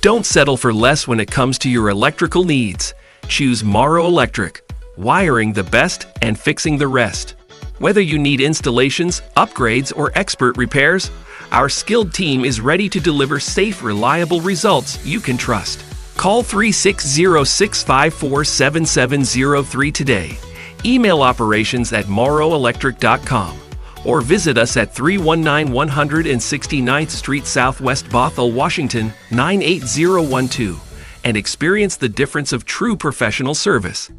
Don't settle for less when it comes to your electrical needs. Choose Mauro Electric, wiring the best and fixing the rest. Whether you need installations, upgrades, or expert repairs, our skilled team is ready to deliver safe, reliable results you can trust. Call 360-654-7703 today. Email operations@mauroelectric.com or visit us at 319 169th Street Southwest, Bothell, Washington 98012 and experience the difference of true professional service.